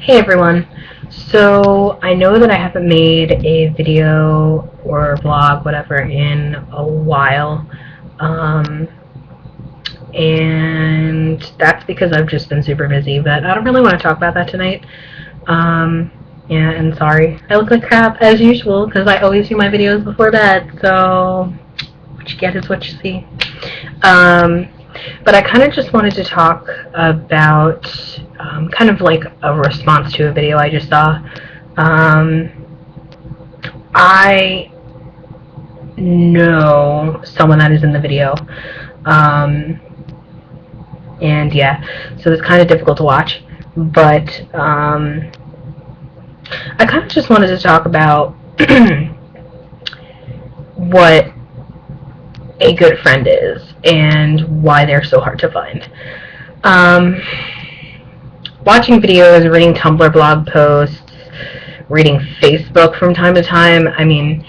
Hey everyone. So I know that I haven't made a video or vlog, whatever, in a while. Um, and that's because I've just been super busy, but I don't really want to talk about that tonight. Um, yeah, and sorry. I look like crap as usual because I always do my videos before bed, so what you get is what you see. Um, but I kind of just wanted to talk about kind of like a response to a video I just saw. Um, I know someone that is in the video. Um, and yeah, so it's kind of difficult to watch. But I kind of just wanted to talk about what a good friend is and why they're so hard to find. Um, Watching videos, reading Tumblr blog posts, reading Facebook from time to time. I mean,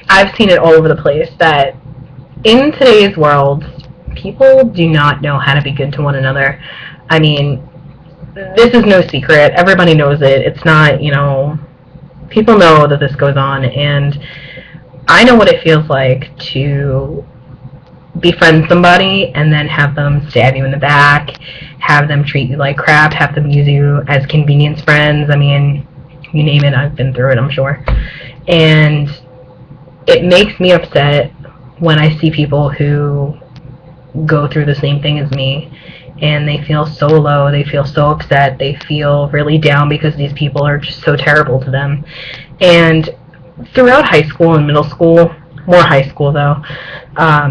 I've seen it all over the place that in today's world, people do not know how to be good to one another. I mean, this is no secret. Everybody knows it. It's not, people know that this goes on, and I know what it feels like to befriend somebody and then have them stab you in the back, have them treat you like crap, have them use you as convenience friends. I mean, you name it, I've been through it, I'm sure. And it makes me upset when I see people who go through the same thing as me and they feel so low, they feel so upset, they feel really down because these people are just so terrible to them. And throughout high school and middle school, more high school though, I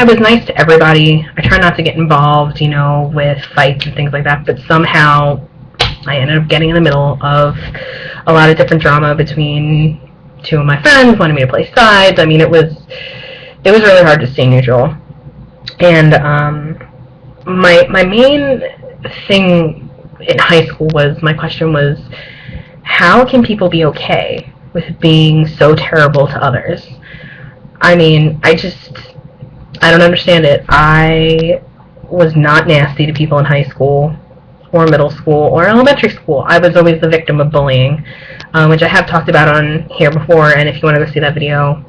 was nice to everybody. I try not to get involved, with fights and things like that, but somehow I ended up getting in the middle of a lot of different drama between two of my friends wanting me to play sides. I mean, it was really hard to stay neutral. And my main thing in high school my question was, how can people be okay with being so terrible to others? I mean, I don't understand it. I was not nasty to people in high school or middle school or elementary school. I was always the victim of bullying, which I have talked about on here before, and if you want to go see that video,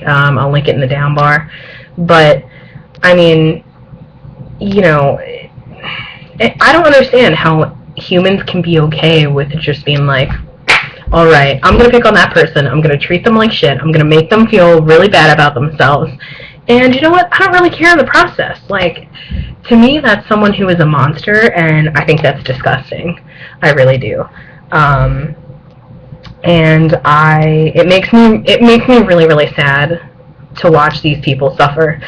I'll link it in the down bar. But, I mean, I don't understand how humans can be okay with just being like, alright, I'm going to pick on that person, I'm going to treat them like shit, I'm going to make them feel really bad about themselves, and you know what, I don't really care in the process. Like, to me, that's someone who is a monster, and I think that's disgusting. I really do. And it makes me really, really sad to watch these people suffer.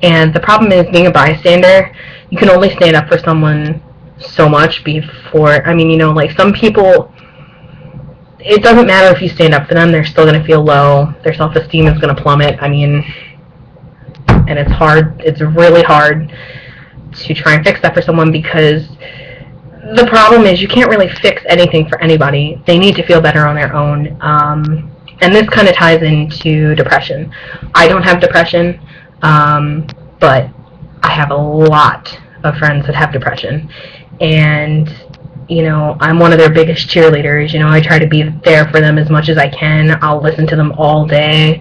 And the problem is, being a bystander, you can only stand up for someone so much before, like some people, it doesn't matter if you stand up for them, they're still going to feel low, their self-esteem is going to plummet. I mean, and it's hard, it's really hard to try and fix that for someone, because the problem is you can't really fix anything for anybody. They need to feel better on their own. And this kind of ties into depression. I don't have depression, but I have a lot of friends that have depression. And, I'm one of their biggest cheerleaders. I try to be there for them as much as I can. I'll listen to them all day,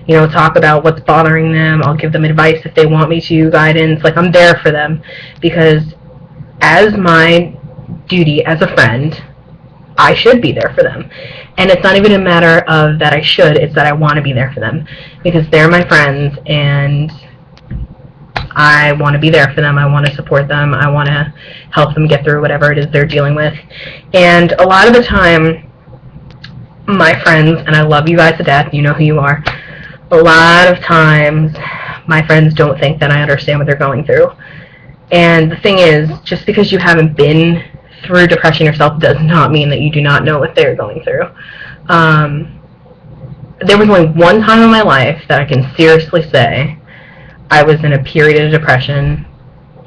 talk about what's bothering them. I'll give them advice if they want me to, guidance. Like, I'm there for them, because as my duty as a friend, I should be there for them. And it's not even a matter of that I should, it's that I want to be there for them, because they're my friends, and I want to be there for them. I want to support them. I want to help them get through whatever it is they're dealing with. And a lot of the time, my friends, and I love you guys to death, you know who you are, a lot of times my friends don't think that I understand what they're going through. And the thing is, just because you haven't been through depression yourself does not mean that you do not know what they're going through. There was only one time in my life that I can seriously say I was in a period of depression,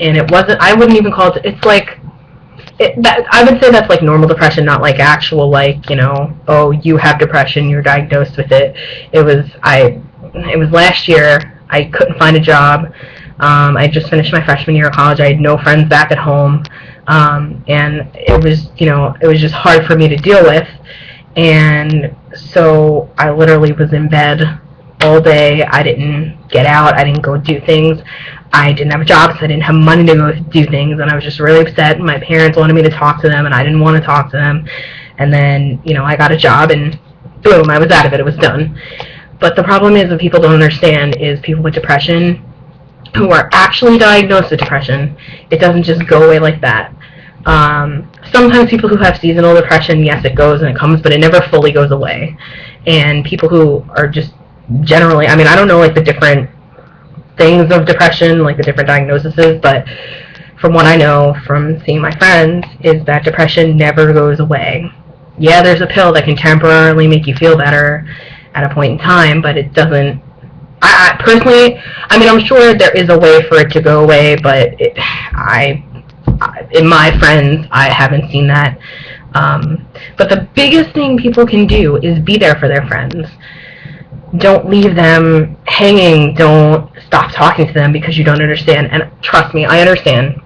and I wouldn't even call it, it's like, I would say that's like normal depression, not like actual, like, oh, you have depression, you're diagnosed with it. It was last year. I couldn't find a job. I just finished my freshman year of college. I had no friends back at home. And it was, it was just hard for me to deal with. And so I literally was in bed all day. I didn't get out. I didn't go do things. I didn't have jobs. I didn't have money to go do things, and I was just really upset. My parents wanted me to talk to them, and I didn't want to talk to them. And then, I got a job, and boom, I was out of it. It was done. But the problem is, what people don't understand is people with depression who are actually diagnosed with depression, it doesn't just go away like that. Sometimes people who have seasonal depression, yes, it goes and it comes, but it never fully goes away. And people who are just generally, I don't know, like, the different things of depression, like the different diagnoses, but from what I know from seeing my friends, is that depression never goes away. Yeah, there's a pill that can temporarily make you feel better at a point in time, but it doesn't. I personally, I'm sure there is a way for it to go away, but in my friends, I haven't seen that. But the biggest thing people can do is be there for their friends. Don't leave them hanging. Don't stop talking to them because you don't understand. And trust me, I understand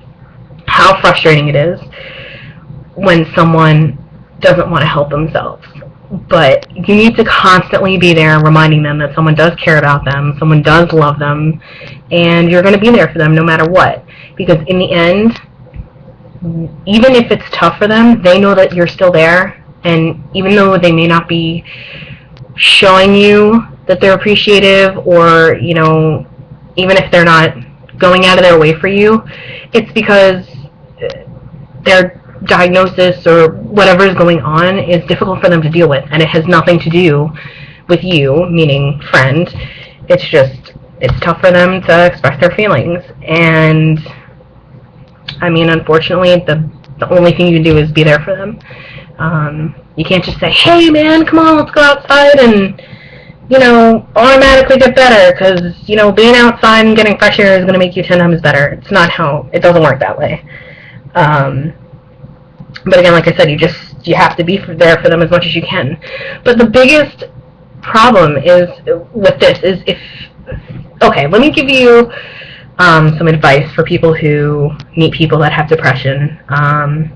how frustrating it is when someone doesn't want to help themselves. But you need to constantly be there reminding them that someone does care about them, someone does love them, and you're going to be there for them no matter what. Because in the end, even if it's tough for them, they know that you're still there, and even though they may not be showing you that they're appreciative, or, even if they're not going out of their way for you, it's because their diagnosis or whatever is going on is difficult for them to deal with, and it has nothing to do with you, meaning friend. It's tough for them to express their feelings, and unfortunately, the only thing you can do is be there for them. You can't just say, hey man, come on, let's go outside and, automatically get better, because, being outside and getting fresh air is going to make you 10 times better. It's not how, it doesn't work that way. But again, like I said, you have to be there for them as much as you can. But the biggest problem is with this is let me give you some advice for people who meet people that have depression, and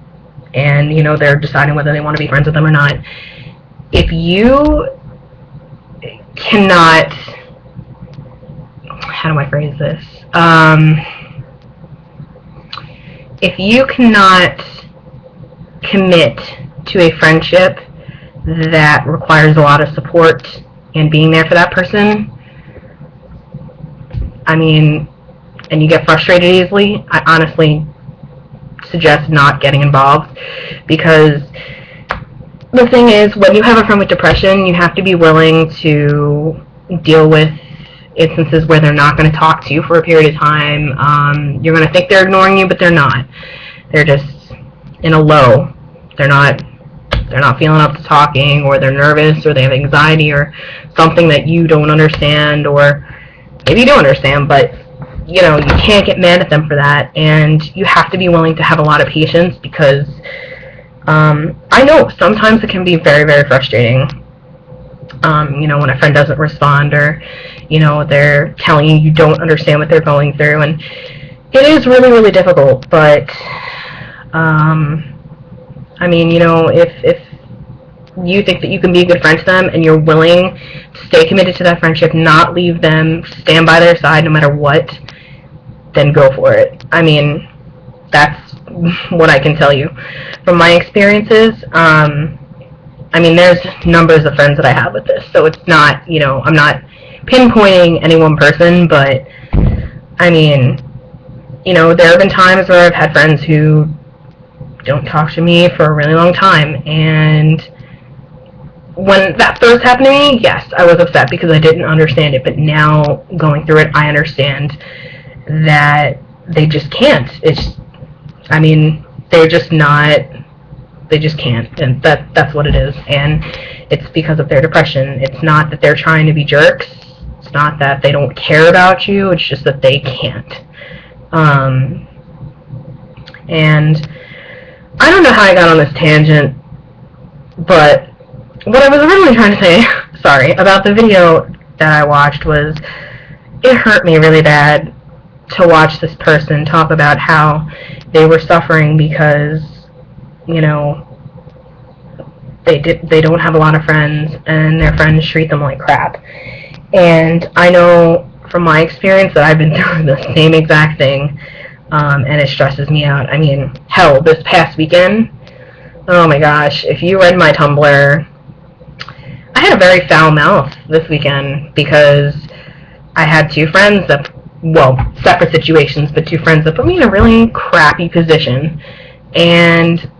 they're deciding whether they want to be friends with them or not. If you cannot, how do I phrase this? If you cannot commit to a friendship that requires a lot of support and being there for that person, and you get frustrated easily, I honestly suggest not getting involved, because the thing is, when you have a friend with depression, you have to be willing to deal with instances where they're not going to talk to you for a period of time. You're going to think they're ignoring you, but they're not. They're just in a low. They're not feeling up to talking, or they're nervous, or they have anxiety, or something that you don't understand, or maybe you do understand, but you can't get mad at them for that, and you have to be willing to have a lot of patience, because I know sometimes it can be very, very frustrating, when a friend doesn't respond, or, they're telling you don't understand what they're going through, and it is really, really difficult, but, if you think that you can be a good friend to them, and you're willing to stay committed to that friendship, not leave them, stand by their side no matter what, then go for it. That's what I can tell you from my experiences. There's numbers of friends that I have with this, so it's not, I'm not pinpointing any one person, but, there have been times where I've had friends who don't talk to me for a really long time, and when that first happened to me, yes, I was upset because I didn't understand it, but now, going through it, I understand that they just can't. They're just not, they just can't, and that's what it is, and it's because of their depression. It's not that they're trying to be jerks, it's not that they don't care about you, it's just that they can't. And I don't know how I got on this tangent, but what I was originally trying to say, sorry, about the video that I watched was, it hurt me really bad to watch this person talk about how they were suffering because, you know, they don't have a lot of friends and their friends treat them like crap. And I know from my experience that I've been through the same exact thing, and it stresses me out. I mean, hell, this past weekend, oh my gosh, if you read my Tumblr, I had a very foul mouth this weekend because I had two friends that, well, separate situations, but two friends that put me in a really crappy position. And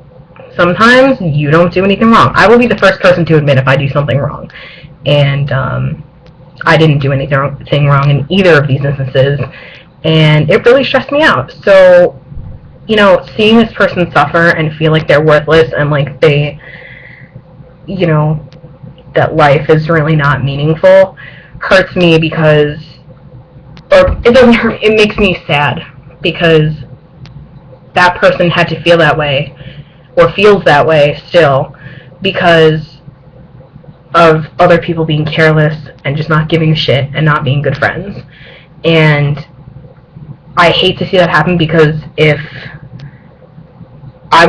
sometimes you don't do anything wrong. I will be the first person to admit if I do something wrong. And I didn't do anything wrong in either of these instances. And it really stressed me out. So, you know, seeing this person suffer and feel like they're worthless and like they, you know, that life is really not meaningful hurts me because, or it doesn't hurt, it makes me sad because that person had to feel that way or feels that way still because of other people being careless and just not giving a shit and not being good friends. And I hate to see that happen because if I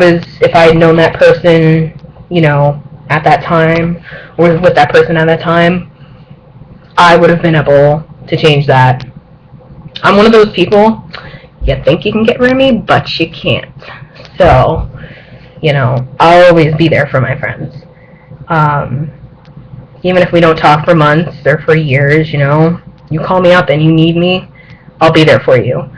had known that person, you know, at that time, or with that person at that time, I would have been able to change that. I'm one of those people, you think you can get rid of me, but you can't. So, you know, I'll always be there for my friends. Even if we don't talk for months or for years, you know, you call me up and you need me, I'll be there for you.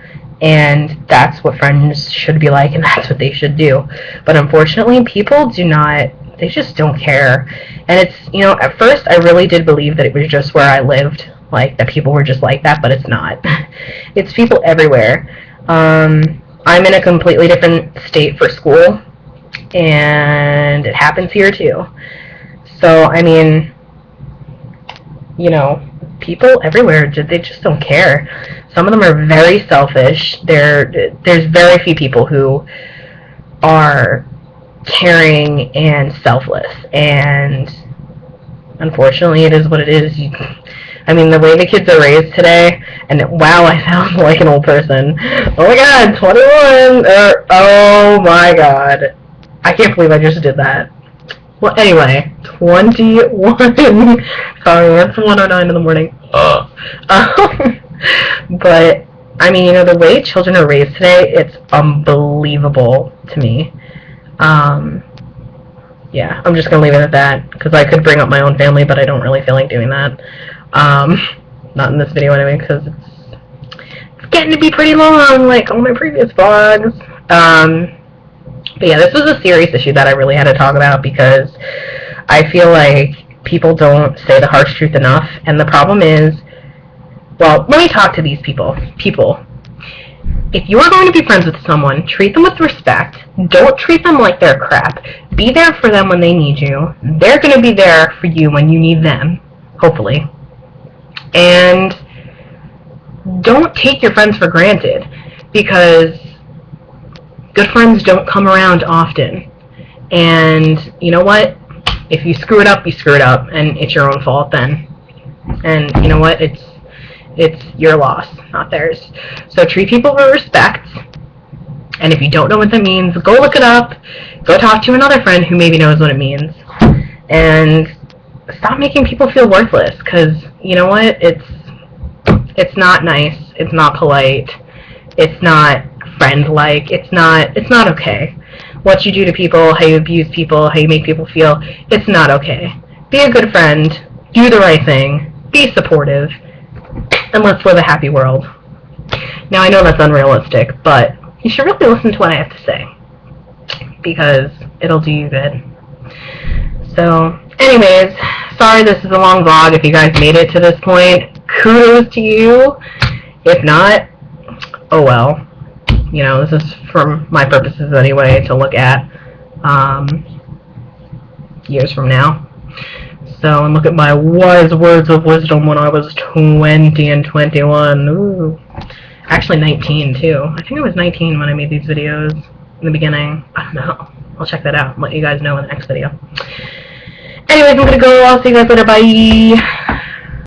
And that's what friends should be like, and that's what they should do. But unfortunately, people do not, they just don't care. And it's, you know, at first I really did believe that it was just where I lived, like, that people were just like that, but it's not. It's people everywhere. I'm in a completely different state for school, and it happens here too. So, I mean, you know, people everywhere, they just don't care. Some of them are very selfish. There's very few people who are caring and selfless, and unfortunately it is what it is. I mean, the way the kids are raised today, and wow, I sound like an old person. Oh my god, 21! Oh my god. I can't believe I just did that. Well, anyway, 21. Sorry, it's 1:09 in the morning. But, I mean, you know, the way children are raised today, it's unbelievable to me. Yeah, I'm just going to leave it at that, because I could bring up my own family, but I don't really feel like doing that. Not in this video anyway, because it's getting to be pretty long, like all my previous vlogs. But yeah, this was a serious issue that I really had to talk about, because I feel like people don't say the harsh truth enough, and the problem is, well, let me talk to these people. If you are going to be friends with someone, treat them with respect. Don't treat them like they're crap. Be there for them when they need you. They're going to be there for you when you need them, hopefully. And don't take your friends for granted, because good friends don't come around often. And you know what? If you screw it up, you screw it up, and it's your own fault then. And you know what? It's your loss, not theirs. So treat people with respect, and if you don't know what that means, go look it up, go talk to another friend who maybe knows what it means, and stop making people feel worthless, because, you know what, it's not nice, it's not polite, it's not friend-like, it's not okay. What you do to people, how you abuse people, how you make people feel, it's not okay. Be a good friend, do the right thing, be supportive, and let's live a happy world. Now, I know that's unrealistic, but you should really listen to what I have to say, because it'll do you good. So, anyways, sorry this is a long vlog. If you guys made it to this point, kudos to you. If not, oh well. You know, this is for my purposes anyway, to look at years from now. So, and look at my wise words of wisdom when I was 20 and 21. Ooh. Actually 19 too. I think I was 19 when I made these videos in the beginning. I don't know. I'll check that out and let you guys know in the next video. Anyways, I'm gonna go. I'll see you guys later. Bye.